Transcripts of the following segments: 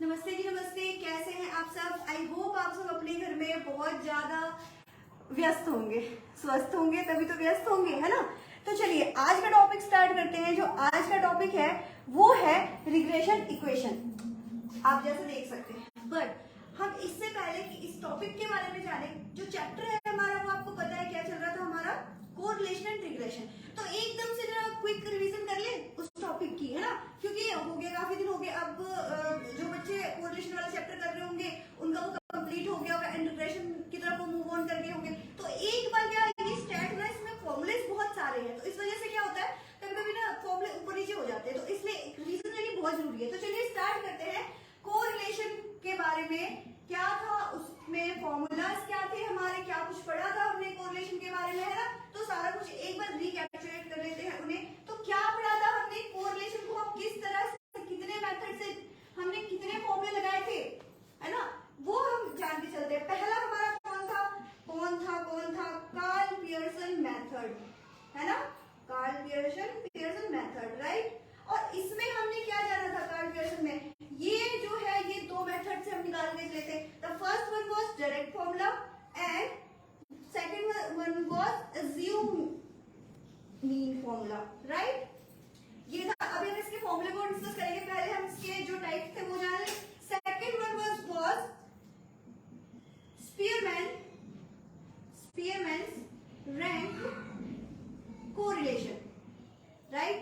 नमस्ते जी, नमस्ते। कैसे हैं आप सब? आई होप आप सब अपने घर में बहुत ज्यादा व्यस्त होंगे, स्वस्थ होंगे तभी तो व्यस्त होंगे, है ना। तो चलिए आज का टॉपिक स्टार्ट करते हैं। जो आज का टॉपिक है वो है रिग्रेशन इक्वेशन। आप जैसे देख सकते हैं, बट हम इससे पहले कि इस टॉपिक के बारे में जाने, जो चैप्टर है हमारा वो आपको पता है क्या चल रहा था हमारा, कोरिलेशन एंड रिग्रेशन। तो एकदम से जरा क्विक रिवीजन कर ले उस टॉपिक की, है ना, क्योंकि हो गया काफी दिन हो गए। अब जो बच्चे कोरिलेशन वाला चैप्टर कर रहे होंगे उनका वो कंप्लीट हो गया होगा एंड रिग्रेशन की तरफ वो मूव ऑन कर गए होंगे। तो एक बार क्या ये स्टैट ना, इसमें फॉर्मूलेस बहुत सारे हैं, तो इस वजह से क्या होता है कभी कभी ना फॉर्मूले ऊपर नीचे हो जाते हैं, तो इसलिए रिवीजन लेनी बहुत जरूरी है। तो चलिए स्टार्ट करते हैं। कोरिलेशन के बारे में क्या था, उसमें फॉर्मूलाज क्या थे हमारे, क्या कुछ पढ़ा था हमने कोरिलेशन के बारे में, है ना। तो सारा कुछ एक बार रिकैप्चुलेट कर लेते हैं उन्हें। तो क्या पढ़ा था हमने, कोरिलेशन को हम किस तरह से, कितने मेथड से, हमने कितने फॉर्मूले लगाए थे, है ना, वो हम जान के चलते हैं। पहला हमारा कौन था? कार्ल पियर्सन मेथड, है ना, कार्ल पियर्सन मेथड, राइट। और इसमें हमने क्या जाना था कार्ल पियर्सन में, ये जो है ये दो मेथड से हम निकाल के लेते। The first one was direct formula and second one was assume mean formula, right. ये था। अभी हम इसके फॉर्मूले को डिस्कस करेंगे, पहले हम इसके जो टाइप थे वो जान लें। Second one was स्पीयरमैन्स rank correlation, right,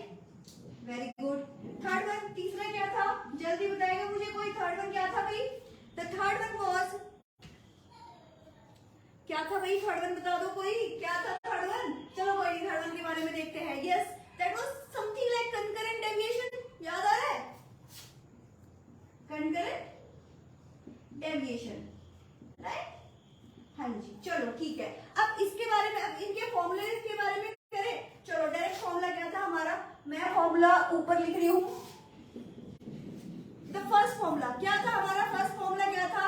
very good. Third one, तीसरा क्या था, जल्दी बताएगा मुझे कोई। थर्ड वन क्या था भाई? द थर्ड वन वाज, क्या था भाई? थर्ड वन बता दो कोई, क्या था थर्ड वन? चलो कोई थर्ड वन के बारे में देखते हैं। Yes, that was something like concurrent deviation. याद आ रहा है? Concurrent deviation, right. हाँ जी, चलो ठीक है। अब इसके बारे में, अब इनके फॉर्मूले के बारे में करें। चलो डायरेक्ट फॉर्मूला क्या था हमारा, मैं फॉर्मूला ऊपर लिख रही हूं। द फर्स्ट फॉर्मूला क्या था हमारा? फर्स्ट फॉर्मूला क्या था,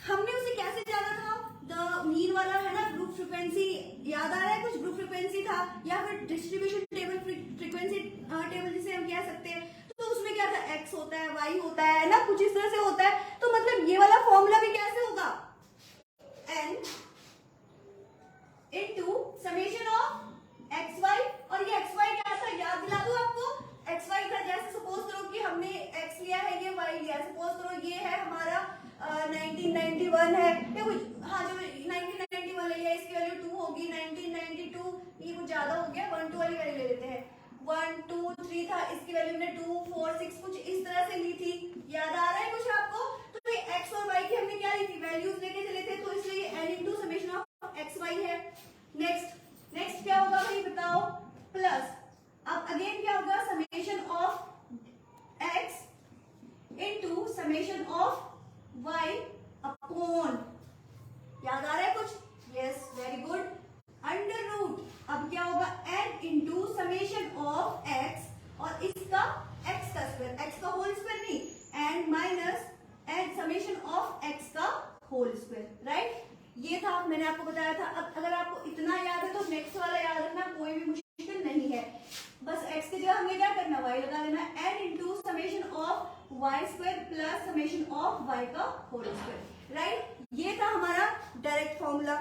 हमने उसे कैसे जाना था? द मीन वाला, है ना, ग्रुप फ्रीक्वेंसी, याद आ रहा है कुछ? ग्रुप फ्रीक्वेंसी था, या फिर डिस्ट्रीब्यूशन टेबल, फ्रीक्वेंसी टेबल जिसे हम कह सकते हैं। तो उसमें क्या था, एक्स होता है, वाई होता है ना, कुछ इस तरह से होता है। तो मतलब ये वाला फॉर्मूला भी कैसे होगा, n into summation of x Y. और ये एक्स वाई क्या था, याद दिला दूं आपको? एक्स वाई था, जैसे सपोज करो कि हमने एक्स लिया है, ये वाई लिया है। सपोज करो ये है हमारा 1991 है, या कुछ, हाँ जो 1991 लिया, इसकी वैल्यू 2 होगी। 1992 ये कुछ ज्यादा हो गया, 1 2 वाली वैल्यू ले लेते हैं। 1 2 3 था, इसकी वैल्यू ने 2 4 6 कुछ इस तरह से ली थी। याद आ रहा है कुछ आपको? तो ये एक्स और वाई की हमने क्या ली थी, वैल्यूज लेके चले थे, तो इसलिए n into summation of x y है। नेक्स्ट क्या होगा भाई बताओ? प्लस, अब अगेन क्या होगा, summation of x into summation of y upon, याद आ रहा है कुछ? Yes, very good, under root. अब क्या होगा, n into summation of x और इसका x का स्क्वायर, x का होल स्क्वायर नहीं, and minus and summation of x का होल स्क्वायर, राइट। ये था, मैंने आपको बताया था। अब अगर आपको इतना याद है तो नेक्स्ट वाला याद रखना कोई भी मुश्किल नहीं है। बस x की जगह हमें क्या करना, y लगा देना, n into summation of y square plus summation of y का होल स्क्वायर, राइट। ये था हमारा direct formula,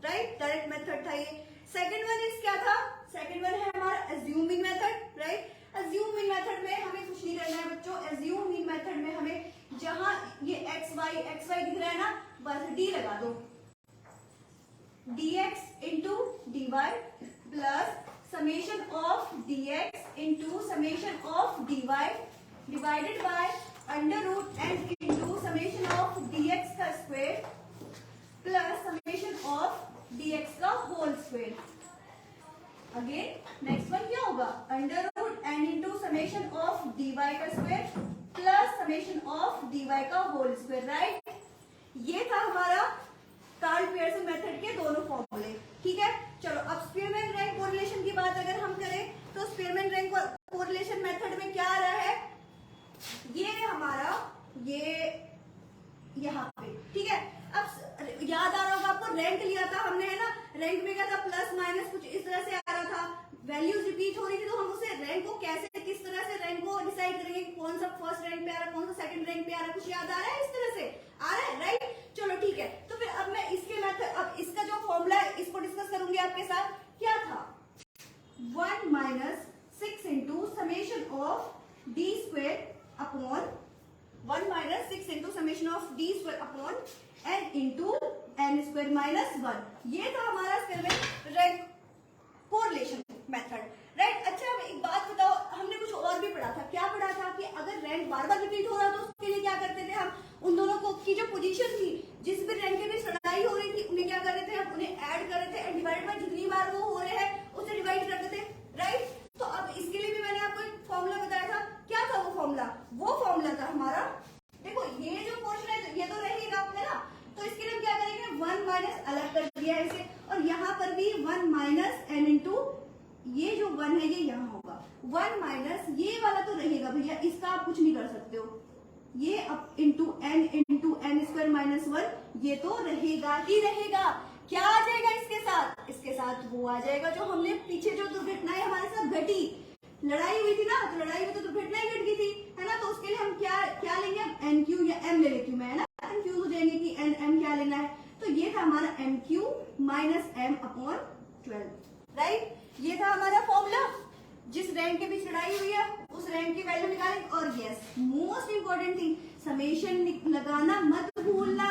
right, direct method था ये। सेकंड वन इज क्या था? सेकंड वन है हमारा assuming method, right. Assuming method में हमें कुछ नहीं करना है बच्चों। अज्यूमिंग मेथड में हमें जहां ये एक्स वाई दिख रहा है ना, बस डी लगा दो, dx into dy plus summation of dx into summation of dy divided by under root n into summation of dx का square plus summation of dx का whole square. Again next one क्या होगा, under root n into summation of dy का square plus summation of dy का whole square, right. ये था हमारा Karl Pearson method के दोनों फॉर्मूले, ठीक है। चलो अब स्पीयरमैन रैंक कोरिलेशन की बात अगर हम करें तो स्पीयरमैन रैंक कोरिलेशन मेथड में क्या आ रहा है, ये हमारा ये यहाँ पे, ठीक है। अब याद आ रहा होगा आपको, रैंक लिया था हमने, है ना, रैंक में क्या था, प्लस माइनस कुछ इस तरह से आ रहा था, वैल्यूज रिपीट हो रही थी, तो हम उसे रैंक को कैसे, किस तरह से रैंक को डिसाइड करेंगे, कौन सा फर्स्ट रैंक पे आ रहा है, कौन सा सेकंड रैंक पे आ रहा है, कुछ याद आ रहा है? इस तरह से आ रहा है, राइट? चलो ठीक है, तो फिर अब मैं इसके मेथड, अब इसका जो फॉर्मूला है इसको डिस्कस करूंगी आपके साथ। क्या था? 1 minus 6 into summation of d square upon 1 minus 6 into summation of d square upon n into n square minus 1। ये था हमारा इसमें रैंक कोरिलेशन मेथड, राइट? अच्छा अब एक बात बताओ, हमने कुछ और भी पढ़ा था। क्या पढ़ा था? कि अगर रैंक बार बार रिपीट हो रहा तो उसके लिए क्या करते थे हम? उन दोनों को की जो पोजीशन थी, जिस भी रैंक के बीच लड़ाई हो रही थी, उन्हें क्या कर रहे थे? हम उन्हें ऐड कर रहे थे एंड डिवाइड बाय जितनी बार वो हो रहे हैं उसे डिवाइड करते थे, राइट? तो अब इसके लिए भी मैंने आपको एक फॉर्मूला बताया था। क्या था वो फॉर्मूला? वो फॉर्मूला था हमारा, देखो ये जो पोर्शन है ये तो रहेगा, है ना? तो इसके लिए हम क्या करेंगे? 1 माइनस अलग कर दिया है इसे, और यहाँ पर भी 1 माइनस एन इंटू ये जो 1 है ये यहाँ होगा। 1 माइनस ये वाला तो रहेगा भैया, इसका आप कुछ नहीं कर सकते हो। ये अब इंटू एन स्क्वायर माइनस 1 ये तो रहेगा ही रहेगा। क्या आ जाएगा इसके साथ? इसके साथ वो आ जाएगा जो हमने पीछे जो दुर्घटनाएं हमारे साथ घटी, लड़ाई हुई थी ना, तो लड़ाई में तो दुर्घटनाएं घट गई थी, है ना? तो उसके लिए हम क्या लेंगे? एन क्यू या एम ले लेती हूँ मैं, है ना? कंफ्यूज हो जाएंगे कि एन एम क्या लेना है। तो ये था हमारा m cube minus m upon 12, right? ये था हमारा फॉर्मूला। जिस रैंक के बीच लड़ाई हुई है उस रैंक की वैल्यू निकालेंगे। और yes, most important thing, summation लगाना मत भूलना।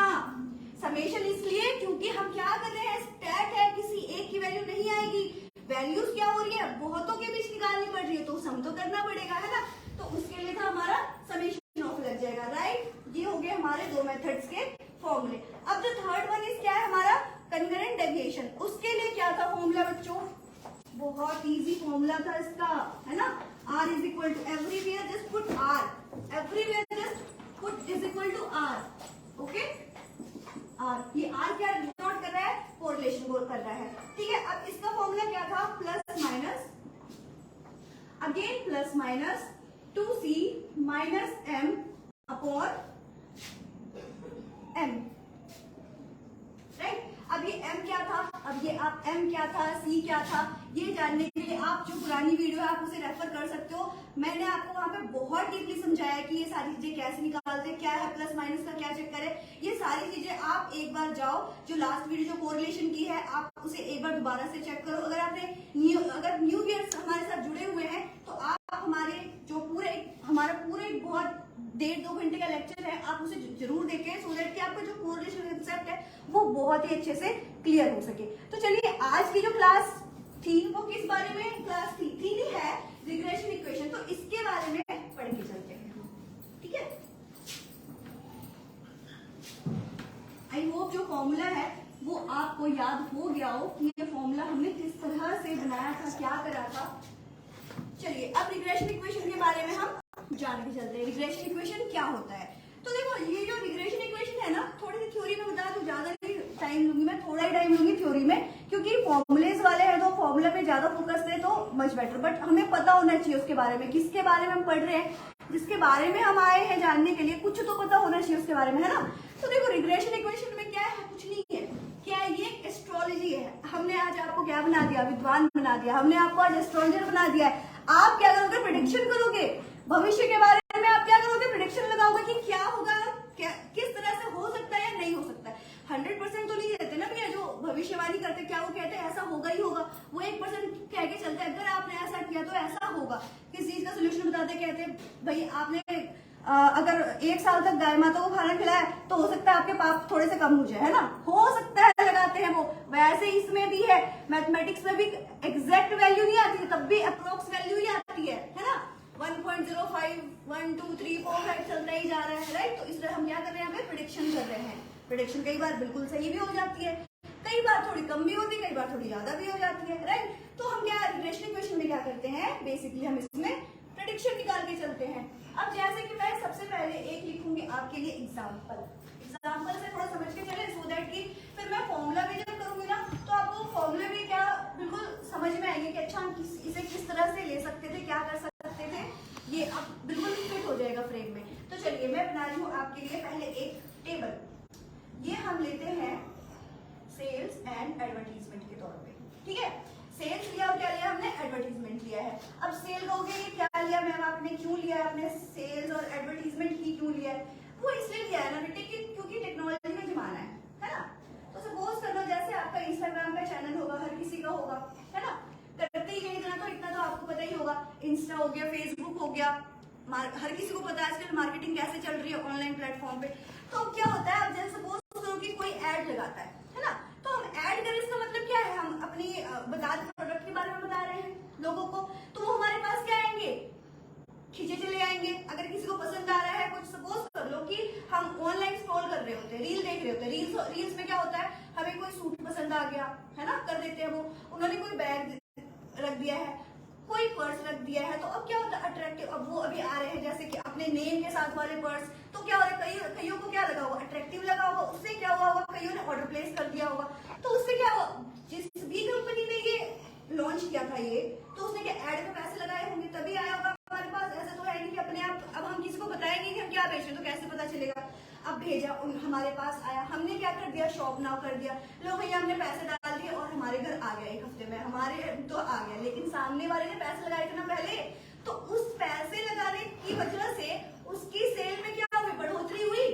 समेशन इसलिए क्योंकि हम क्या कर रहे हैं? स्टैट है, किसी एक की वैल्यू नहीं आएगी, वैल्यूज क्या हो रही है? बहुतों के बीच निकालनी पड़ रही है, तो सम तो करना पड़ेगा, है ना? तो उसके लिए था हमारा समेशन ऑफ लग जाएगा, राइट? ये हो गए हमारे दो मेथड्स के फॉर्मूले। अब जो थर्ड वन इज क्या है हमारा? Concurrent deviation. उसके लिए क्या था फॉर्मूला बच्चों? बहुत इजी फॉर्मूला था इसका, है ना? R is equal to, everywhere just put R, everywhere just put is equal to R, okay? R, ये R क्या डिनोट कर रहा है? कोरिलेशन कर रहा है, ठीक है? अब इसका फॉर्मूला क्या था? Plus minus, again plus minus 2C minus M upon M, right? अब ये M क्या था? अब ये आप M क्या था, C क्या था, ये जानने के लिए आप जो पुरानी वीडियो है आप उसे रेफर कर सकते हो। मैंने आपको वहां पे बहुत डीपली समझाया कि ये सारी चीजें कैसे निकालते हैं, क्या है प्लस माइनस का क्या चक्कर है। ये सारी चीजें आप एक बार जाओ, जो लास्ट वीडियो जो कोरिलेशन की है आप उसे एक बार दोबारा से चेक करो। अगर आपने न्यू ईयर हमारे साथ जुड़े हुए हैं तो आप हमारे जो पूरे बहुत 1.5-2 घंटे का लेक्चर है, आप उसे जरूर देखें, सो दैट कि आपका जो कोरिलेशन कंसेप्ट है वो बहुत ही अच्छे से क्लियर हो सके। तो चलिए, आज की जो क्लास थी वो किस बारे में क्लास थी? है रिग्रेशन इक्वेशन। तो इसके बारे में पढ़ के चलते हैं, ठीक है? आई होप जो फॉर्मूला है वो आपको याद हो गया हो कि ये फॉर्मूला हमने किस तरह से बनाया था, क्या करा था। चलिए अब रिग्रेशन इक्वेशन के बारे में हम जान के चलते हैं। रिग्रेशन इक्वेशन क्या होता है? तो देखो, ये जो रिग्रेशन इक्वेशन है ना, थोड़ी सी थ्योरी में बता दूं, ज्यादा नहीं टाइम लूंगी मैं, थोड़ा ही टाइम लूंगी थ्योरी में, क्योंकि फॉर्मुलेज वाले हैं तो फॉर्मूला पे ज्यादा फोकस है तो मच बेटर। बट हमें पता होना चाहिए उसके बारे में, किसके बारे में हम पढ़ रहे हैं, जिसके बारे में हम आए हैं जानने के लिए, कुछ तो पता होना चाहिए उसके बारे में, है ना? तो देखो, रिग्रेशन इक्वेशन में क्या है? कुछ नहीं है। क्या है? ये एस्ट्रोलॉजी है। हमने आज आपको क्या बना दिया? विद्वान बना दिया। हमने आपको आज एस्ट्रोलॉजर बना दिया है। आप क्या करोगे? प्रेडिक्शन करोगे भविष्य के बारे में। आप क्या करोगे? प्रेडिक्शन लगाओगे कि क्या होगा, क्या किस तरह से हो सकता है या नहीं हो सकता है। 100% तो नहीं रहते ना भैया जो भविष्यवाणी करते, क्या वो कहते हैं ऐसा होगा ही होगा? वो 1% कह के चलते हैं, अगर आपने ऐसा किया तो ऐसा होगा। किस चीज का सोल्यूशन बताते, कहते हैं भाई आपने अगर 1 साल तक गाय माता को खाना खिलाया तो हो सकता है आपके पाप थोड़े से कम हो जाए, है ना? हो सकता है, लगाते हैं वो। वैसे इसमें भी है, मैथमेटिक्स में भी एग्जैक्ट वैल्यू नहीं आती है, तब भी अप्रोक्स वैल्यू ही आती है ना? 1.05 1 2 3 4 5 चलता ही जा रहा है, राइट? तो इसलिए हम क्या कर रहे हैं? यहाँ पे प्रेडिक्शन कर रहे हैं। प्रेडिक्शन कई बार बिल्कुल सही भी हो जाती है, कई बार थोड़ी कम भी होती है, कई बार थोड़ी ज्यादा भी हो जाती है, राइट? तो हम क्या रिग्रेशन इक्वेशन में क्या करते हैं? बेसिकली हम इसमें प्रेडिक्शन निकाल के चलते हैं। अब जैसे कि मैं सबसे पहले एक लिखूंगी आपके लिए एग्जाम्पल से थोड़ा समझ के चले, सो दैट कि फिर मैं फॉर्मूला भी जब करूंगी ना तो आपको फॉर्मूला भी क्या बिल्कुल समझ में आएंगे कि अच्छा हम इसे किस तरह से ले सकते थे, क्या कर सकते थे। ये अब बिल्कुल फिट हो जाएगा फ्रेम में। तो चलिए, मैं बना रही हूँ आपके लिए पहले एक टेबल। ये हम लेते हैं सेल्स एंड एडवर्टीजमेंट के तौर पे, ठीक है? सेल्स लिया और क्या लिया हमने, एडवर्टीजमेंट लिया है। अब सेल कहोगे ये क्या लिया मैम आपने, क्यों लिया है आपने सेल्स और एडवर्टीजमेंट ही क्यों लिया है? वो इसलिए लिया है ना बेटे कि क्योंकि टेक्नोलॉजी का जमाना है ना। तो सपोज कर लो जैसे आपका इंस्टाग्राम का चैनल होगा, हर किसी का होगा, है ना, करते ही नहीं इतना तो आपको पता ही होगा। इंस्टा हो गया, फेसबुक हो गया, हर किसी को पता है आजकल मार्केटिंग कैसे चल रही है ऑनलाइन प्लेटफॉर्म पे। तो क्या होता है, अब जैसे सपोज करो कि कोई ऐड लगाता है ना, तो हम ऐड करें इसका मतलब क्या है, हम अपनी बता प्रोडक्ट के बारे में बता रहे हैं लोगों को, तो वो हमारे पास क्या आएंगे, खींचे चले आएंगे। अगर किसी को पसंद आ रहा है कुछ, सपोज कर लो कि हम ऑनलाइन स्क्रॉल कर रहे होते हैं, रील देख रहे होते हैं, रील्स में क्या होता है, हमें कोई सूट पसंद आ गया है ना, कर देते हैं वो, उन्होंने कोई बैग रख दिया है, कोई पर्स रख दिया है, तो अब क्या होता है अट्रैक्टिव, अब वो अभी आ रहे हैं जैसे कि अपने नेम के साथ वाले पर्स, तो क्या हो रहा है, कईयों को क्या लगा होगा, अट्रैक्टिव लगा होगा, उससे क्या हुआ होगा, कईयों ने ऑर्डर प्लेस कर दिया होगा। तो उससे क्या हुआ, जिस भी कंपनी ने ये लॉन्च किया था ये, तो उसने क्या ऐड में पैसे लगाए होंगे तभी आया होगा हमारे पास। ऐसा तो है नहीं कि अपने आप अब हम किसी को बताएंगे कि हम क्या बेच रहे हैं, तो कैसे पता चलेगा। अब भेजा हमारे पास आया, हमने क्या कर दिया, शॉप नाउ कर दिया, लो भैया हमने पैसे डाल दिए और हमारे घर आ गया, एक हफ्ते में हमारे तो आ गया, लेकिन सामने वाले ने पैसे लगाए थे ना पहले, तो उस पैसे लगाने की वजह से उसकी सेल में क्या हुई, बढ़ोतरी हुई।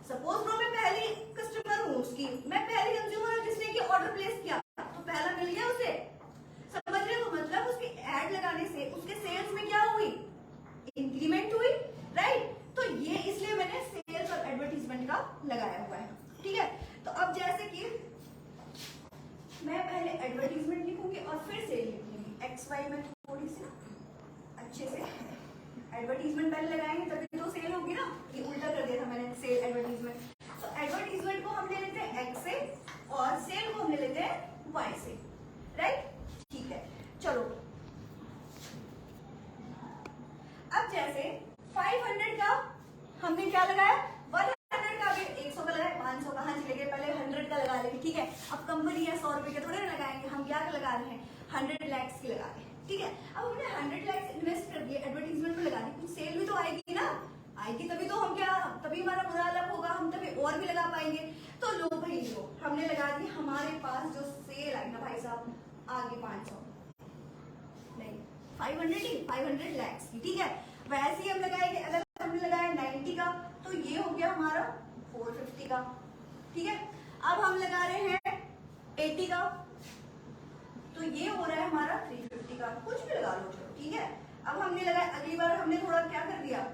सपोज लो मैं पहली कस्टमर हूँ उसकी, मैं पहली कंज्यूमर हूँ जिसने की ऑर्डर प्लेस किया, तो पहला मिल गया उसे, समझ रहे हो, मतलब उसके ऐड लगाने से उसके सेल्स में क्या हुई, इंक्रीमेंट हुई, राइट। तो ये इसलिए मैंने सेल्स और एडवर्टीजमेंट का लगाया हुआ है, ठीक है। तो अब जैसे कि मैं पहले एडवर्टीजमेंट लिखूंगी और फिर सेल लिखूंगी, एक्स वाई में थोड़ी सी अच्छे से एडवर्टीजमेंट पहले लगाएंगे तभी तो सेल होगी ना, ये उल्टा कर दिया था मैंने, सेल एडवर्टीजमेंट। तो एडवर्टीजमेंट को हम ले लेते हैं एक्स से और सेल को हम ले लेते हैं वाई से, राइट, ठीक है। चलो अब जैसे 500 का हमने क्या लगाया, 100 का भी 100 का लगाया, 500 कहाँ चले गए, पहले 100 का लगा लेंगे, ठीक है। अब कंपनी है 100 रुपए के थोड़े ना लगाएंगे, हम क्या लगा रहे हैं, 100 lakhs की लगा रहे हैं, ठीक है। अब हमने 100 lakhs इन्वेस्ट कर दिए, एडवर्टीजमेंट में लगा दी, कुछ सेल भी तो आएगी ना, आएगी तभी तो हम क्या, तभी हमारा बुरा लक होगा, हम तभी और भी लगा पाएंगे। तो लो भाई लो, हमने लगा दी, हमारे पास जो सेल आई ना भाई साहब, आगे 500 नहीं 500 lakhs की, ठीक है। वैसे ही हम लगाएंगे, अगर हमने लगाया 90 का तो ये हो गया हमारा 450 का, ठीक है। अब हम लगा रहे हैं 80 का तो ये हो रहा है हमारा 350 का, कुछ भी लगा लो चलो, ठीक है। अब हमने लगाया, अगली बार हमने थोड़ा क्या कर दिया,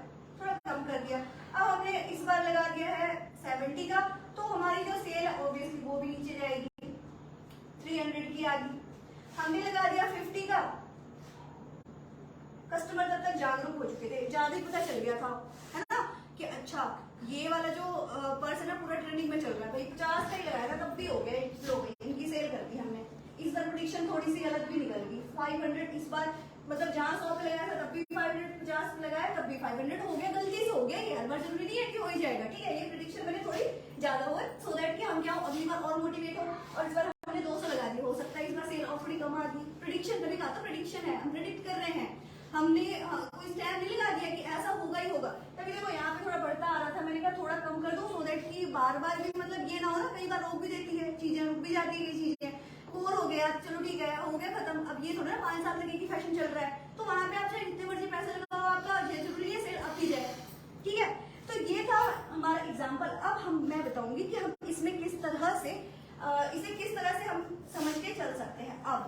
थोड़ा कम कर दिया। अब हमने इस बार लगा दिया है 70 का, तो हमारी जो सेल है ऑब्वियसली वो भी नीचे जाएगी, 300 की आ गई। हमने लगा दिया 50 का, कस्टमर तब तक जागरूक हो चुके थे, ज्यादा ही पता चल गया था, है ना, कि अच्छा ये वाला जो पर्स है ना पूरा ट्रेंडिंग में चल रहा है, भाई 50 का ही लगाया था तब भी हो गया, लो गई इनकी सेल कर दी हमने। इस बार प्रेडिक्शन थोड़ी सी अलग भी निकल गई, 500 इस बार, मतलब जहाँ 100 पे लगाया था तब भी 500, 50 पे लगाया तब भी 500 हो गया, गलती से हो गया, ये हर बार जरूरी नहीं है कि हो ही जाएगा, ठीक है। ये प्रेडिक्शन मैंने थोड़ी ज्यादा हो, सो दैट कि हम क्या हो अगली बार और मोटिवेट हो, और इस बार हमने 200 लगा दी, हो सकता है इस बार सेल और थोड़ी कम आ गई। प्रेडिक्शन तभी कहा था प्रेडिक्शन है, हम प्रेडिक्ट कर रहे हैं, हमने कोई स्टैंड नहीं लगा दिया कि ऐसा होगा ही होगा। तभी देखो यहाँ पे थोड़ा बढ़ता आ रहा था, मैंने कहा थोड़ा कम कर दो, सो दैट कि बार बार भी मतलब ये ना हो ना, कई बार रोक भी देती है चीजें, रुक भी जाती है चीजें, कोर हो गया चलो ठीक है, हो गया खत्म। अब ये थोड़ा ना 5 साल तक एक ही फैशन चल रहा है, तो वहां पे आप चाहे जितने मर्जी पैसे लगाओ, आपका जरूरी है सेल अब की जाए, ठीक है। तो ये था हमारा एग्जाम्पल। अब मैं बताऊंगी कि हम इसमें किस तरह से इसे किस तरह से हम समझ के चल सकते हैं। अब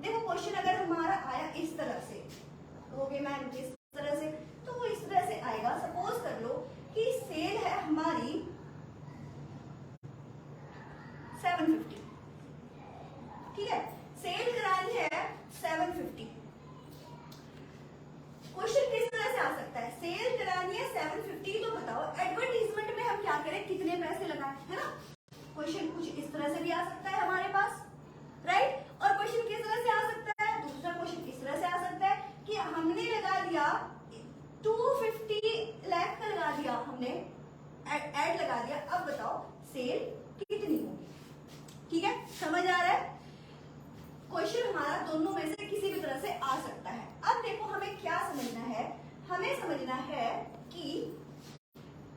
देखो क्वेश्चन अगर हमारा आया इस तरह से, ओके मैम किस तरह से, तो वो इस तरह से आएगा। सपोज कर लो कि सेल है हमारी 750, ठीक है, सेल करानी है 750। क्वेश्चन किस तरह से आ सकता है, सेल करानी है 750, तो बताओ एडवर्टीजमेंट में हम क्या करें, कितने पैसे लगाएं, है ना। क्वेश्चन कुछ इस तरह से भी आ सकता है हमारे पास, राइट। और क्वेश्चन किस तरह से आ सकता है, दूसरा क्वेश्चन इस तरह से आ सकता है कि हमने लगा दिया 250 लाख का लगा दिया, हमने ऐड लगा दिया, अब बताओ सेल कितनी होगी, ठीक है, समझ आ रहा है। क्वेश्चन हमारा दोनों में से किसी भी तरह से आ सकता है। अब देखो हमें क्या समझना है, हमें समझना है कि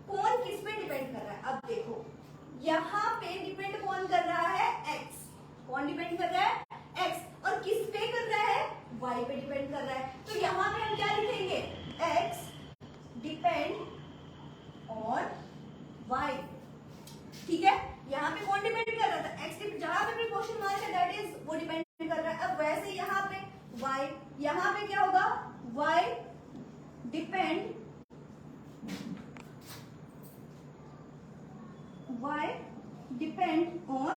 कौन किस पे डिपेंड कर रहा है। अब देखो यहाँ पे डिपेंड कौन कर रहा है, एक्स, कौन डिपेंड कर रहा है, एक्स, और किस y पे डिपेंड कर रहा है, तो यहाँ पे हम क्या लिखेंगे, x डिपेंड ऑन y। ठीक है, यहाँ पे कौन डिपेंड कर रहा था, x, जहां पे भी क्वेश्चन मार्क है दैट इज वो डिपेंड कर रहा है। अब वैसे यहाँ पे y, यहाँ पे क्या होगा, y depend, y depend on,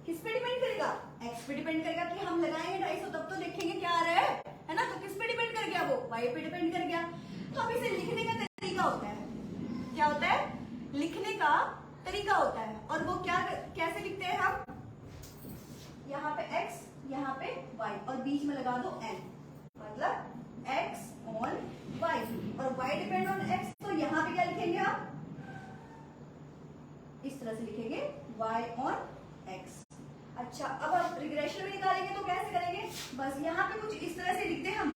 किस पे डिपेंड करेगा, x पे डिपेंड करेगा, कि हम लगाएंगे 250 तब तो देखेंगे क्या आ रहा है ना, तो किस पे डिपेंड कर गया, वो y पे डिपेंड कर गया। तो अब इसे लिखने का तरीका होता है, क्या होता है, लिखने का तरीका होता है, और वो क्या, कैसे लिखते हैं हम, यहाँ पे x, यहाँ पे y, और बीच में लगा दो n, मतलब x ऑन y, और y डिपेंड ऑन x, तो यहाँ पे क्या लिखेंगे आप, इस तरह से लिखेंगे y ऑन x। अच्छा, अब आप रिग्रेशन में निकालेंगे तो कैसे करेंगे, बस यहाँ पे कुछ इस तरह से लिखते हैं हम,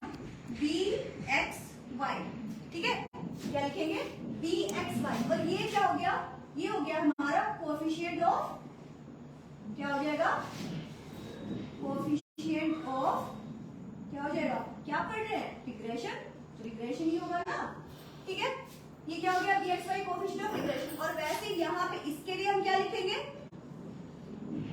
bxy, ठीक है, क्या लिखेंगे, bxy, और ये क्या हो गया, ये हो गया हमारा कोएफिशिएंट ऑफ, क्या हो जाएगा, कोएफिशिएंट ऑफ, क्या हो जाएगा, क्या पढ़ रहे हैं, रिग्रेशन, तो रिग्रेशन ही होगा ना, ठीक है, ये क्या हो गया, bxy कोएफिशिएंट ऑफ रिग्रेशन। और वैसे यहाँ पे इसके लिए हम क्या लिखेंगे,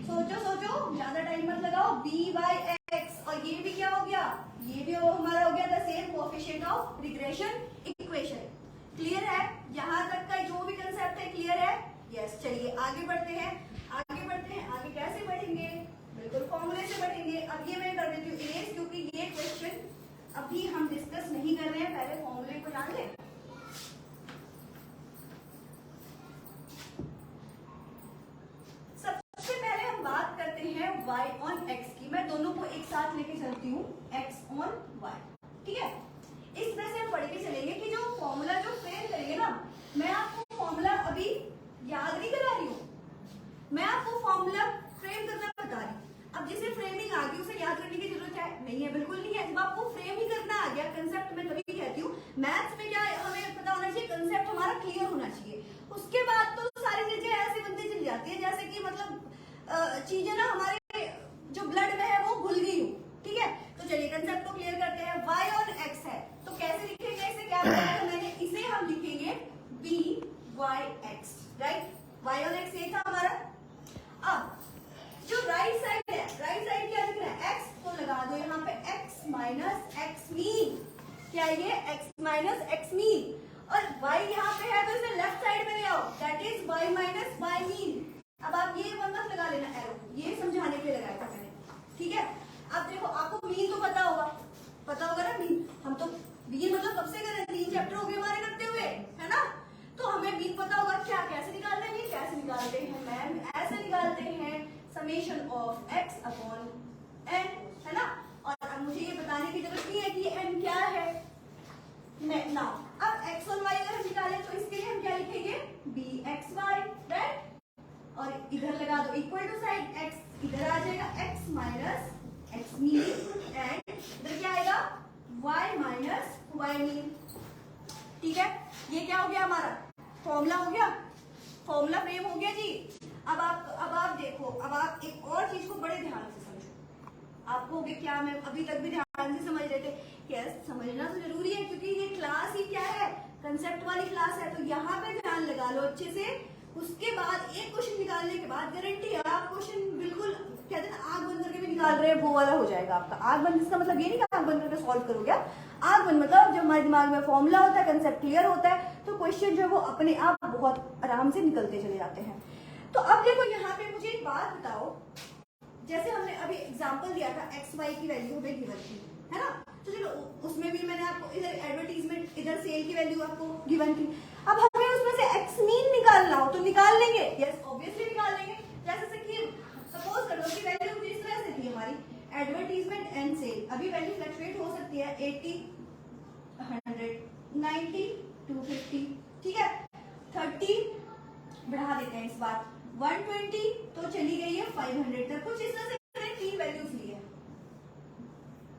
सोचो सोचो, ज्यादा टाइम मत लगाओ, by(x), और ये भी क्या हो गया, ये भी हमारा हो गया the same coefficient of regression equation. Clear है, यहाँ तक का जो भी कंसेप्ट है क्लियर है, यस। चलिए आगे बढ़ते हैं, आगे बढ़ते हैं, आगे कैसे बढ़ेंगे, बिल्कुल फॉर्मूले से बढ़ेंगे। अब ये मैं कर देती हूँ इरेज, क्योंकि ये क्वेश्चन अभी हम डिस्कस नहीं कर रहे हैं, पहले फॉर्मूले को जान लें। सबसे पहले हम बात करते हैं y ऑन x की, मैं दोनों को एक साथ लेके चलती हूँ, x ऑन y, ठीक है। इसमें से हम पढ़ के चलेंगे कि जो फॉर्मूला जो फ्रेम करेंगे ना, मैं आपको फॉर्मूला अभी याद नहीं करा रही हूँ, मैं आपको फॉर्मूला फ्रेम करना बता रही हूँ। अब जिसे फ्रेमिंग आ गई उसे याद करने की जरूरत है नहीं है, बिल्कुल नहीं है। जब आपको फ्रेम ही करना आ गया कंसेप्ट, में तभी कहती हूँ मैथ्स में क्या हमें पता होना चाहिए, कंसेप्ट हमारा क्लियर होना चाहिए, उसके बाद तो सारी चीजें ऐसे बनती चली जाती है जैसे कि मतलब चीजें ना हमारे जो ब्लड में है वो भूल गई हूँ, ठीक है। तो चलिए कंसेप्ट को क्लियर करते हैं। y और x है तो कैसे लिखेंगे, इसे क्या बताया मैंने, इसे हम लिखेंगे by(x), राइट, y और x ये था हमारा। अब जो राइट साइड है, राइट साइड क्या लिख रहा है, x, तो लगा दो यहाँ पे x माइनस x मीन, क्या ये x माइनस x मीन, और y यहाँ पे है तो इसे लेफ्ट साइड में ले आओ, that is y minus y mean. अब आप ये मत लगा लेना एरो, ये समझाने के लिए लगाया था मैंने, ठीक है। अब देखो आपको मीन तो पता होगा ना मीन, हम तो मीन मतलब कब से कर रहे हैं, 3 चैप्टर हो गए हमारे करते हुए, है ना, तो हमें मीन पता होगा। क्या कैसे निकालते हैं मीन, कैसे निकालते हैं मैम, ऐसे निकालते हैं summation of x upon n, है ना। और अब मुझे ये बताने की जरूरत नहीं है कि n क्या है ना। अब x और y अगर हम निकालें तो इसके लिए हम क्या लिखेंगे, bxy, राइट, और इधर लगा दो इक्वल टू साइन, x इधर आ जाएगा, x minus x mean, and इधर क्या आएगा, y माइनस y मीन, ठीक है। ये क्या हो गया हमारा फॉर्मूला, हो गया फॉर्मूला फ्रेम हो गया जी। अब आप देखो, अब आप एक और चीज को बड़े ध्यान से समझो। आपको क्या मैं अभी तक भी ध्यान से समझ रहे थे, यस, समझना तो जरूरी है क्योंकि ये क्लास ही क्या है, कंसेप्ट वाली क्लास है, तो यहाँ पे ध्यान लगा लो अच्छे से। उसके बाद एक क्वेश्चन निकालने के बाद गारंटी है आप क्वेश्चन बिल्कुल कहते हैं आग बंद करके भी निकाल रहे हैं, वो वाला हो जाएगा आपका। आग बंद इसका मतलब ये नहीं कि आग बंद करके सॉल्व करोगे, आग बंद मतलब जब हमारे दिमाग में फॉर्मूला होता है, कंसेप्ट क्लियर होता है, तो क्वेश्चन जो है वो अपने आप बहुत आराम से निकलते चले जाते हैं। तो अब देखो यहाँ पे मुझे एक बात बताओ, जैसे हमने अभी एग्जांपल दिया था एक्स वाई की वैल्यू हमें गिवन थी, है ना, तो चलो उसमें भी मैंने आपको इधर एडवर्टीजमेंट, इधर सेल की वैल्यू आपको गिवन थी। अब हमें उसमें से एक्स मीन निकालना हो तो निकाल लेंगे, यस ऑब्वियसली निकाल लेंगे। जैसे कि सपोज कर लो कि वैल्यू कुछ इस तरह से थी हमारी, एडवर्टीजमेंट एंड सेल, अभी वैल्यू फ्लक्चुएट हो सकती है 80, 100, 90, 250, ठीक है, 30 बढ़ा देते हैं इस बार 120, तो चली गई है 500 तक, कुछ इस तरह से। 3 वैल्यूज ली है,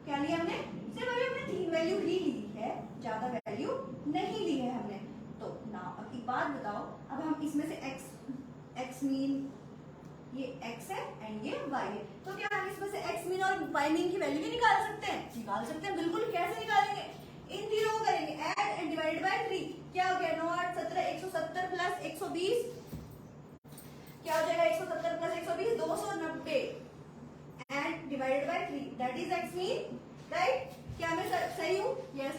क्या लिया हमने, सिर्फ अभी हमने 3 वैल्यू ही ली है, ज्यादा वैल्यू नहीं ली है हमने। तो ना अब एक बात बताओ, अब हम इसमें से x मीन ये x है एंड ये y है। तो क्या हम इसमें से x मीन और y मीन की वैल्यू भी निकाल सकते हैं? निकाल सकते हैं बिल्कुल। कैसे निकालेंगे? इन तीनों को करेंगे ऐड एंड डिवाइड बाय 3। क्या हो गया? 9 8 17 170 प्लस 120 क्या हो जाएगा? 170 plus 120 290 and divided by 3 that is x mean, right? क्या मैं सही हूँ? यस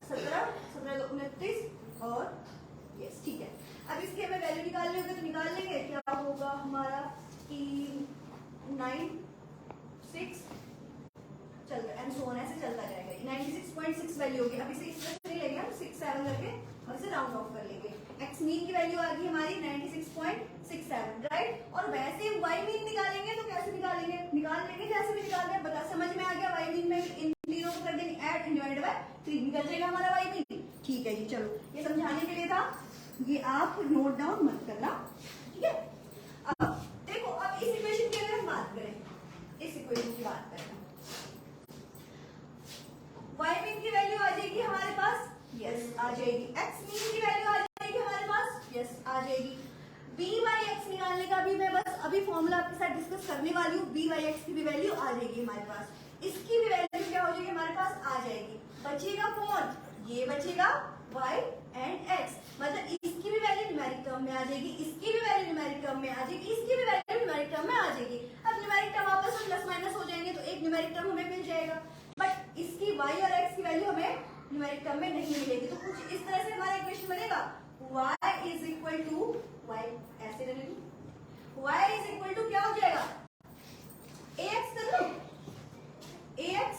17 17 29 और यस ठीक है। अब इसके हमें वैल्यू निकालनी होगी तो निकाल लेंगे। क्या होगा हमारा? 9 6 चल एंड सो ऑन ऐसे चलता जाएगा। 96.6 वैल्यू होगी। अब इसे इस तरह से नहीं लेंगे हम 6 7 करके और इसे राउंड ऑफ कर लेंगे। x मीन की वैल्यू आ गई हमारी 96.67, राइट? और वैसे y मीन निकालेंगे तो कैसे निकालेंगे? निकाल लेंगे जैसे भी निकाल रहे हैं। बता समझ में आ गया? y मीन में इन तीनों को कर देंगे ऐड एंड डिवाइड बाय 3 निकल जाएगा हमारा y मीन। ठीक है जी, चलो ये समझाने के लिए था, ये आप नोट डाउन मत करना, ठीक है? अब देखो, अब इस इक्वेशन की अगर हम बात करें, इस इक्वेशन की बात करें, y मीन की वैल्यू आ जाएगी हमारे पास, यस आ जाएगी। x मीन की वैल्यू आ जाएगी हमारे पास, यस आ जाएगी। by(x) निकालने का भी मैं बस अभी फॉर्मूला आपके साथ डिस्कस करने वाली हूँ। by(x) की भी वैल्यू आ जाएगी हमारे पास, इसकी भी वैल्यू क्या हो जाएगी हमारे पास? आ जाएगी। बचेगा कौन? ये बचेगा y एंड x, मतलब इसकी भी वैल्यू न्यूमेरिक टर्म में आ जाएगी, इसकी भी वैल्यू न्यूमेरिक टर्म में आ जाएगी, इसकी भी वैल्यू न्यूमेरिक टर्म में आ जाएगी। अब न्यूमेरिक टर्म आपस में प्लस माइनस हो जाएंगे तो एक न्यूमेरिक टर्म हमें मिल जाएगा, बट इसकी y और x की वैल्यू हमें न्यूमेरिक टर्म में नहीं मिलेगी। तो कुछ इस तरह से हमारा इक्वेशन बनेगा, y is equal to y, ऐसे रहेगी। y इज इक्वल टू क्या हो जाएगा? ax कर लो, ax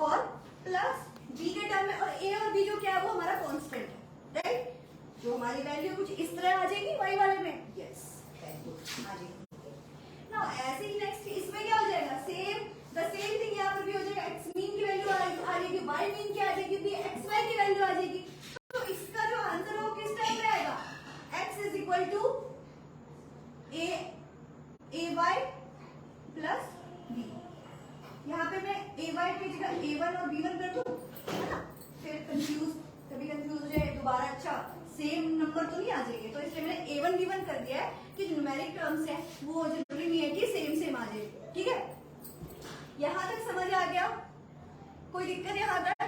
और प्लस b के टर्म में, और a और b जो क्या है वो हमारा कांस्टेंट है, राइट? जो हमारी वैल्यू कुछ इस तरह आ जाएगी y वाले में, यस आ जाएगी। नाउ ऐसे ही नेक्स्ट इसमें क्या हो जाएगा? सेम द सेम थिंग यहाँ पर भी हो जाएगा। x मीन की वैल्यू आ जाएगी, y मीन क्या आ जाएगी? xy की वैल्यू आ जाएगी। तो इसका जो आंसर है वो किस टाइप में आएगा? x is equal to ay plus b। यहाँ पे मैं ay की जगह a1 और b1 कर दूं, है ना? फिर कभी कंफ्यूज हो जाए दोबारा, अच्छा सेम नंबर तो नहीं आ जाएंगे, तो इसलिए मैंने a1 b1 कर दिया है कि जो न्यूमेरिक टर्म्स है वो जरूरी नहीं है कि सेम आ जाए, ठीक है? यहाँ तक समझ आ गया? कोई दिक्कत यहाँ तक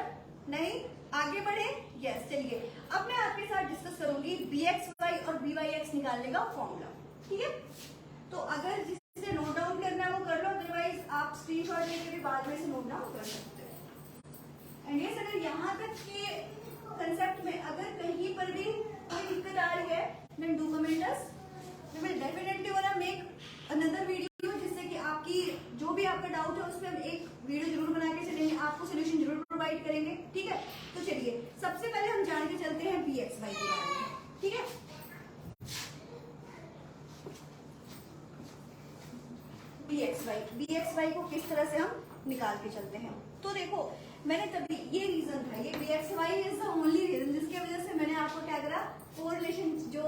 नहीं? आगे बढ़े? यस चलिए, अब मैं आपके साथ डिस्कस करूंगी bxy और by(x) निकालने का फॉर्मूला, ठीक है? तो अगर जिसे नोट डाउन करना है वो कर लो, अदरवाइज आप स्क्रीनशॉट लेके भी बाद में से नोट डाउन कर सकते हो। एंड यस, अगर यहाँ तक के कंसेप्ट में अगर कहीं पर भी कोई दिक्कत आ रही है, then do comment us. We will definitely wanna make another video जिससे कि आपकी जो भी आपका डाउट है उस पर हम एक वीडियो जरूर बना के चलेंगे, आपको सोल्यूशन जरूर प्रोवाइड करेंगे, ठीक है? तो चलिए सबसे पहले हम जान के चलते हैं bxy के बारे में, ठीक है? bxy को किस तरह से हम निकाल के चलते हैं। तो देखो, मैंने तभी ये रीजन था, ये bxy is the only reason जिसकी वजह से मैंने आपको क्या करा, कोरिलेशन जो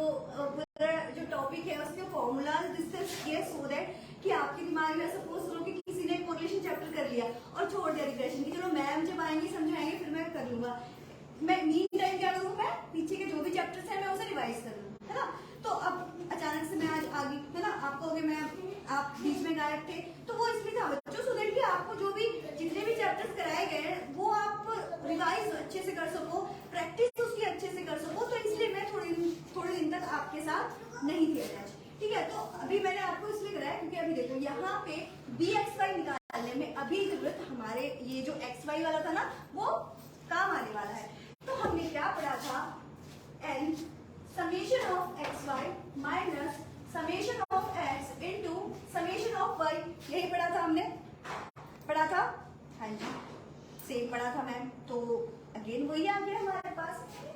टॉपिक है उसके फॉर्मूला डिस्कस किए, सो दैट कि आपके दिमाग में सपोज करो कि किसी ने कोरिलेशन चैप्टर कर लिया और छोड़ दिया रिग्रेशन की, चलो मैम जब आएंगे समझाएंगे फिर मैं कर लूंगा। मैं मीन टाइम क्या करूँ, मैं पीछे के जो भी चैप्टर्स हैं मैं उसे रिवाइज कर लूँ, है ना? तो अब अचानक से मैं आज आ गई, है ना? आप कहोगे मैम आप बीच में गायब थे, तो वो इसलिए था बच्चों, सो दैट कि आपको जो भी जितने भी चैप्टर्स कराए गए हैं वो आप रिवाइज अच्छे से कर सको, प्रैक्टिस उसकी अच्छे से कर सको, तो इसलिए मैं थोड़े दिन तक आपके साथ नहीं थी अटैच, ठीक है? तो अभी मैंने आपको इसलिए कराया क्योंकि अभी देखो यहाँ पे bxy निकालने में अभी जरूरत हमारे ये जो xy वाला था ना वो काम आने वाला है। तो हमने क्या पढ़ा था? n summation of xy minus summation of x into summation of y, यही पढ़ा था हमने, पढ़ा था? हाँ जी सेम पढ़ा था मैम। तो अगेन वही आ गया हमारे पास,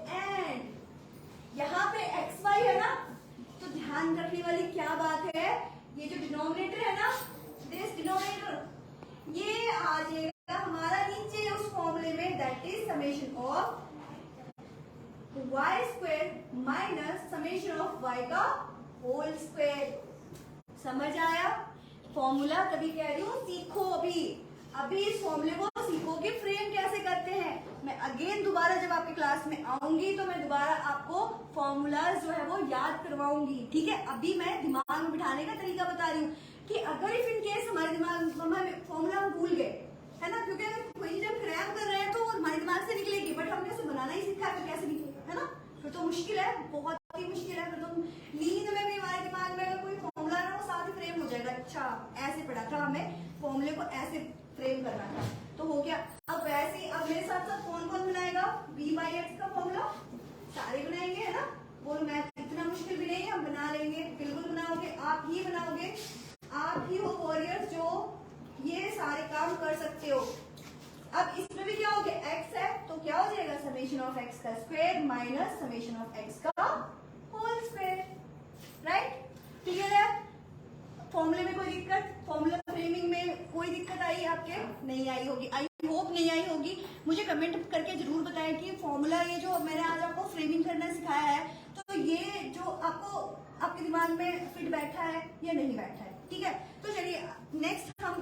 एंड यहाँ पे xy है ना, तो ध्यान रखने वाली क्या बात है, ये जो डिनोमिनेटर है ना, दिस डिनोमिनेटर ये आ जाएगा हमारा नीचे उस फॉर्मूले में, that is summation of y square minus summation of y का होल स्क्वायर। समझ आया? फॉर्मूला तभी कह रही हूँ सीखो, अभी इस फॉर्मूले को सीखो कि फ्रेम कैसे करते हैं। मैं अगेन दोबारा जब आपकी क्लास में आऊंगी तो मैं दोबारा आपको फॉर्मूलाज जो है वो याद करवाऊंगी, ठीक है। अभी मैं दिमाग में बिठाने का तरीका बता रही हूँ कि अगर इफ इन केस हमारे दिमाग में फॉर्मूला हम भूल गए, है ना, क्योंकि अगर कोई चीज हम क्रैम कर रहे हैं तो हमारे दिमाग से निकलेगी, बट हमने उसे बनाना ही सीखा है तो कैसे निकलेगा, है ना। फिर तो मुश्किल है, बहुत ही मुश्किल है। फिर तो नींद में भी हमारे दिमाग में अगर कोई फॉर्मूला ना वो साथ ही फ्रेम हो जाएगा, अच्छा ऐसे पढ़ा था हमें, फॉर्मूले को ऐसे फ्रेम करना था, तो हो गया। अब वैसे ही अब मेरे साथ साथ कौन कौन बनाएगा v/x का फॉर्मूला, सारे बनाएंगे, है ना। बोलो मैं इतना मुश्किल भी नहीं है, हम बना लेंगे, बिल्कुल बनाओगे, आप ही बनाओगे, आप ही हो वॉरियर्स जो ये सारे काम कर सकते हो। अब इसमें भी क्या हो गया, x है तो क्या हो जाएगा, समेशन ऑफ x का square minus summation of x का होल स्क्वायर, राइट। क्लियर है। फॉर्मूले में कोई दिक्कत, फॉर्मूला फ्रेमिंग में कोई दिक्कत आई आपके, नहीं आई होगी, आई होप नहीं आई होगी। मुझे कमेंट करके जरूर बताएं कि फॉर्मूला ये जो मैंने आज आपको फ्रेमिंग करना सिखाया है तो ये जो आपको आपके दिमाग में फिट बैठा है या नहीं बैठा है, ठीक है। तो चलिए नेक्स्ट हम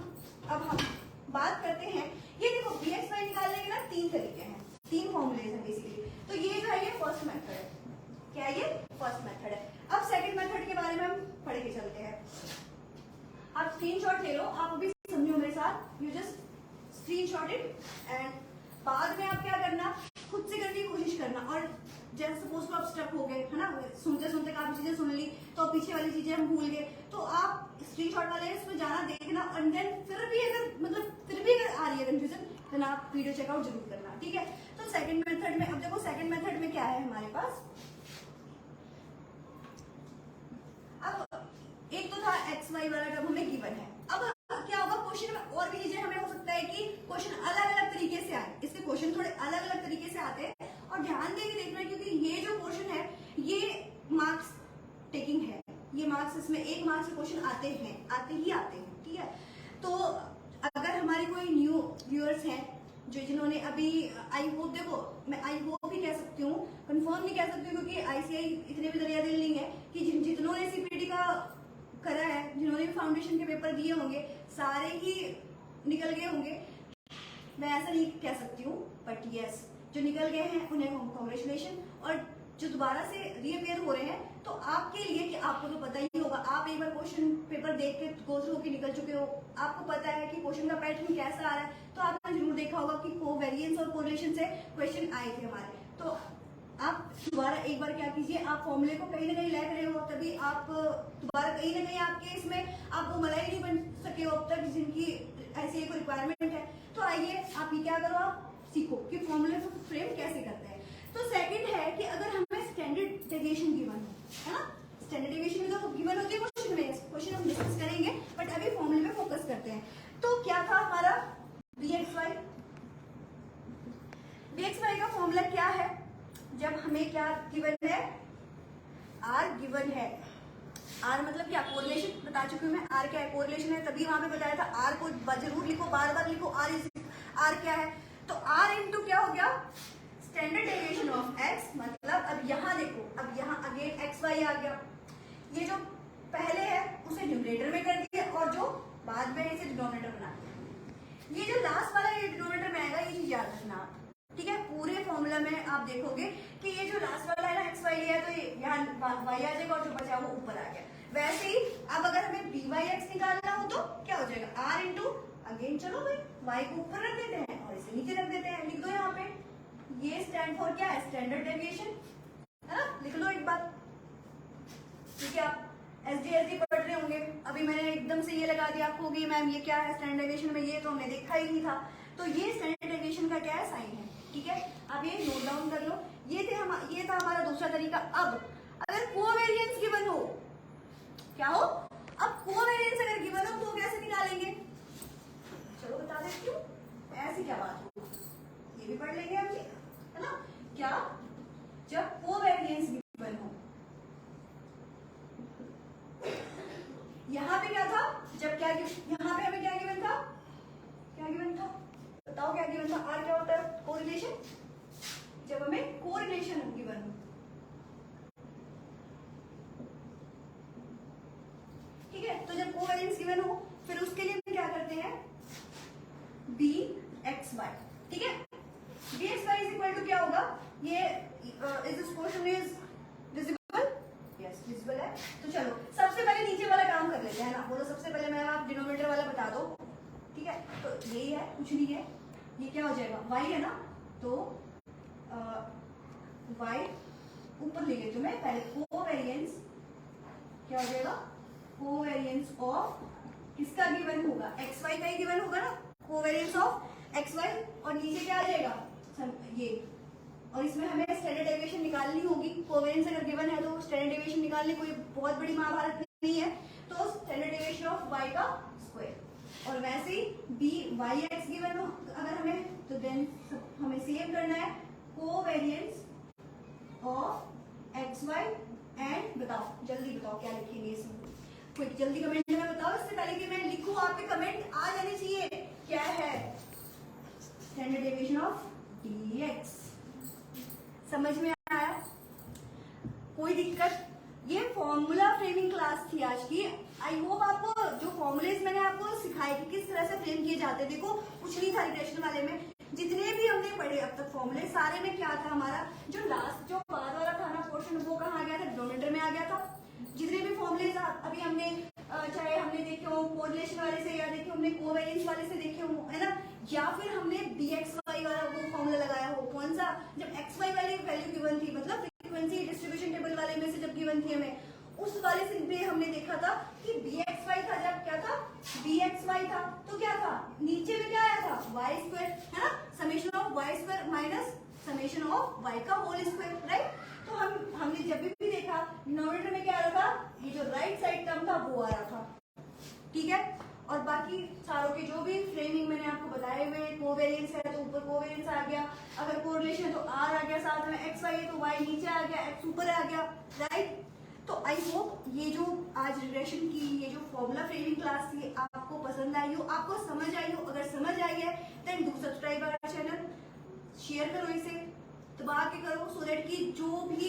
बात करते हैं। ये देखो vx/y निकालने के ना तीन तरीके हैं, तीन फॉर्मूले हैं बेसिकली। तो ये जो है ये फर्स्ट मेथड है, क्या है ये फर्स्ट मेथड है। अब सेकंड मेथड के बारे में हम पढ़ के चलते हैं। आप स्क्रीनशॉट ले लो, आप अभी समझो मेरे साथ, you just screenshot it and बाद में आप क्या करना, खुद से करने की कोशिश करना। और जैसे सपोज को आप स्टक हो गए, है ना, सुनते सुनते काफी चीजें सुन ली तो पीछे वाली चीजें हम भूल गए, तो आप स्क्रीनशॉट वाले इसमें जाना, देखना, और देन फिर भी अगर आ रही है कंफ्यूजन देन आप वीडियो चेकआउट जरूर करना, ठीक है। तो सेकंड मेथड में, अब देखो सेकंड मेथड में क्या है हमारे पास। अब एक तो था xy वाला टर्म हमें गिवन है। अब क्या होगा क्वेश्चन में, और भी चीजें हमें हो सकता है कि क्वेश्चन अलग अलग तरीके से आए, इसके क्वेश्चन थोड़े अलग अलग तरीके से आते हैं, और ध्यान देके देखना क्योंकि ये जो क्वेश्चन है ये मार्क्स टेकिंग है, ये मार्क्स, इसमें एक मार्क्स के क्वेश्चन आते ही आते हैं, ठीक है। तो अगर हमारे कोई न्यू व्यूअर्स हैं जो जिन्होंने अभी, आई होप, देखो मैं आई होप ही कह सकती हूँ, कंफर्म नहीं कह सकती हूँ क्योंकि आईसीआई इतने भी दरिया दिल नहीं है कि जिन्होंने सीपीटी का करा है, जिन्होंने भी फाउंडेशन के पेपर दिए होंगे सारे ही निकल गए होंगे, मैं ऐसा नहीं कह सकती हूँ, बट यस जो निकल गए हैं उन्हें कॉन्ग्रेचुलेशन। और जो दोबारा से रीअपियर हो रहे हैं तो आपके लिए, कि आपको तो पता ही होगा, आप एक बार क्वेश्चन पेपर देख के गो थ्रू होकर निकल चुके हो, आपको पता है कि क्वेश्चन का पैटर्न कैसा आ रहा है, तो आपने जरूर देखा होगा कि कोवेरिएंस और कोरिलेशन से क्वेश्चन आए थे हमारे। तो आप दोबारा एक बार क्या कीजिए, आप फॉर्मूले को कहीं ना कहीं लैग रहे हो, तभी आप दोबारा कहीं ना कहीं आपके इसमें आप वो मलाई नहीं बन सके हो अब तक जिनकी ऐसी एक रिक्वायरमेंट है। तो आइए आप ये क्या करो, आप सीखो कि फॉर्मूले को फ्रेम कैसे करते हैं। तो सेकंड है कि अगर हमें स्टैंडर्ड डेविएशन गिवन हो, है ना, स्टैंडर्ड डेविएशन तो गिवन होती है क्वेश्चन हम डिस्कस करेंगे, बट अभी फॉर्मूले पे फोकस करते हैं। तो क्या था हमारा vxy का फॉर्मूला क्या है, जब हमें क्या गिवन है, r गिवन है। r मतलब क्या, कोरिलेशन बता चुकी हूँ मैं, r क्या है, कोरिलेशन है, तभी वहां पे बताया था। r को जरूर लिखो, बार बार लिखो, r क्या है, तो r इंटू क्या हो गया, स्टैंडर्ड डेविएशन ऑफ x, मतलब अब यहाँ देखो, अब यहाँ अगेन xy आ गया, ये जो पहले है उसे न्यूमरेटर में कर दिया और जो बाद में इसे डिनोमिनेटर बना दिया। ये जो लास्ट वाला ये डिनोमिनेटर में आएगा, ये चीज याद रखना, ठीक है। पूरे फॉर्मूला में आप देखोगे कि ये जो लास्ट वाला है ना xy है, तो यहाँ y आ जाएगा और जो बचा वो ऊपर आ गया। वैसे ही अब अगर हमें v/x निकालना हो तो क्या हो जाएगा, r इंटू, अगेन चलो भाई y को ऊपर रख देते हैं और इसे नीचे रख देते हैं, लिख दो यहाँ पे, ये स्टैंड फॉर क्या है, स्टैंडर्ड डेविएशन, है ना, लिख लो एक बार, ठीक है। आप एसडी पढ़ रहे होंगे, अभी मैंने एकदम से ये लगा दिया आपको कि मैम ये क्या है स्टैंडर्ड डेविएशन में, ये तो हमने देखा ही नहीं था। तो ये स्टैंडर्ड डेविएशन का क्या है, साइन है, ठीक है। आप ये नोट डाउन कर लो। ये था हमारा दूसरा तरीका। अब अगर कोवेरिएंस गिवन हो, क्या हो, अब कोवेरिएंस अगर गिवन हो तो कैसे निकालेंगे, चलो बता देती हूँ, ऐसी क्या बात हो, ये भी पढ़ लेंगे हम, है ना। क्या, जब कोवेरिएंस गिवन हो, यहाँ पे क्या था, जब क्या, यहाँ पे हमें क्या गिवन था, बताओ क्या गिवन था, आर क्या होता है, कोरिलेशन, जब हमें कोरिलेशन गिवन हो, ठीक है। तो जब कोवेरिएंस गिवन हो फिर उसके लिए हम क्या करते हैं, vxy, ठीक है। vxy इज इक्वल टू क्या होगा, ये इस क्वेश्चन इज यही है, कुछ नहीं है। ये क्या हो जाएगा, y है ना, तो y ऊपर ले लेती हूँ मैं पहले। कोवेरिएंस क्या हो जाएगा, कोवेरिएंस ऑफ किसका गिवन होगा, एक्स वाई का ही गिवन होगा ना, कोवेरिएंस ऑफ एक्स वाई। और नीचे क्या आ जाएगा ये, और इसमें हमें स्टैंडर्ड डेविएशन निकालनी होगी। कोवेरिएंस अगर गिवन है तो स्टैंडर्ड डेविएशन निकालने कोई बहुत बड़ी महाभारत नहीं है। तो स्टैंडर्ड डेविएशन ऑफ y का स्क्वायर। और वैसे ही बी वाई एक्स गिवन हो अगर हमें, तो देन हमें सेम करना है covariance of x y and, बताओ जल्दी बताओ क्या लिखेंगे इसमें, क्विक जल्दी कमेंट में बताओ। इससे पहले कि मैं लिखूं आपके कमेंट आ जाने चाहिए। क्या है, स्टैंडर्ड डेविएशन ऑफ dx। समझ में आया, कोई दिक्कत? ये फॉर्मूला फ्रेमिंग क्लास थी आज की। आई होप आपको जो फॉर्मूलेज मैंने आपको सिखाए कि किस तरह से फ्रेम किए जाते हैं, देखो कुछ नहीं था रिग्रेशन वाले में, जितने भी हमने पढ़े अब तक फॉर्मूले सारे में क्या था, हमारा जो लास्ट जो बाद वाला था ना पोर्शन, वो कहाँ आ गया था, डिनोमिनेटर में आ गया था। जितने भी फॉर्मूले अभी हमने चाहे हमने देखे हो कोरिलेशन वाले से, या देखे हमने कोवेरिएंस वाले से देखे हो, है ना, या फिर हमने bxy वाला वो फॉर्मूला लगाया हो, कौन सा, जब xy वाली वैल्यू गिवन थी, मतलब फ्रीक्वेंसी डिस्ट्रीब्यूशन टेबल वाले में से जब गिवन थी हमें, उस वाले से भी हमने देखा था कि bxy था, जब क्या था, bxy था, तो क्या था, नीचे में क्या आया था, y स्क्वायर, है ना, summation of y square minus summation of y का होल स्क्वायर, राइट। तो हमने जब भी देखा डिनोमिनेटर में क्या आ रहा था, ये जो राइट साइड टर्म था वो आ रहा था, ठीक है। और बाकी सारों के जो भी फ्रेमिंग मैंने आपको बताए हुए, कोवेरिएंस है तो ऊपर कोवेरिएंस आ गया, अगर कोरिलेशन है तो r आ गया, साथ में एक्स वाई है तो y नीचे आ गया, x ऊपर आ गया, राइट। तो आई होप ये जो आज रिग्रेशन की ये जो फॉर्मूला फ्रेमिंग क्लास थी आपको पसंद आई हो, आपको समझ आई हो। अगर समझ आई है then do subscribe our channel, share करो इसे, दबा के करो, सो दैट कि जो भी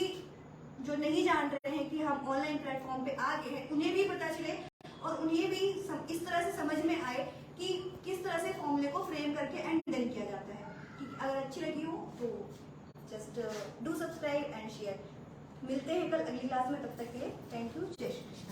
जो नहीं जान रहे हैं कि हम ऑनलाइन प्लेटफॉर्म पे आ गए हैं, उन्हें भी पता चले और उन्हें भी इस तरह से समझ में आए कि किस तरह से फॉर्मूले को फ्रेम करके एंड देन किया जाता है। कि अगर अच्छी लगी हो तो just do subscribe and share. मिलते हैं कल अगली क्लास में, तब तक के लिए थैंक यू, जय श्री कृष्ण।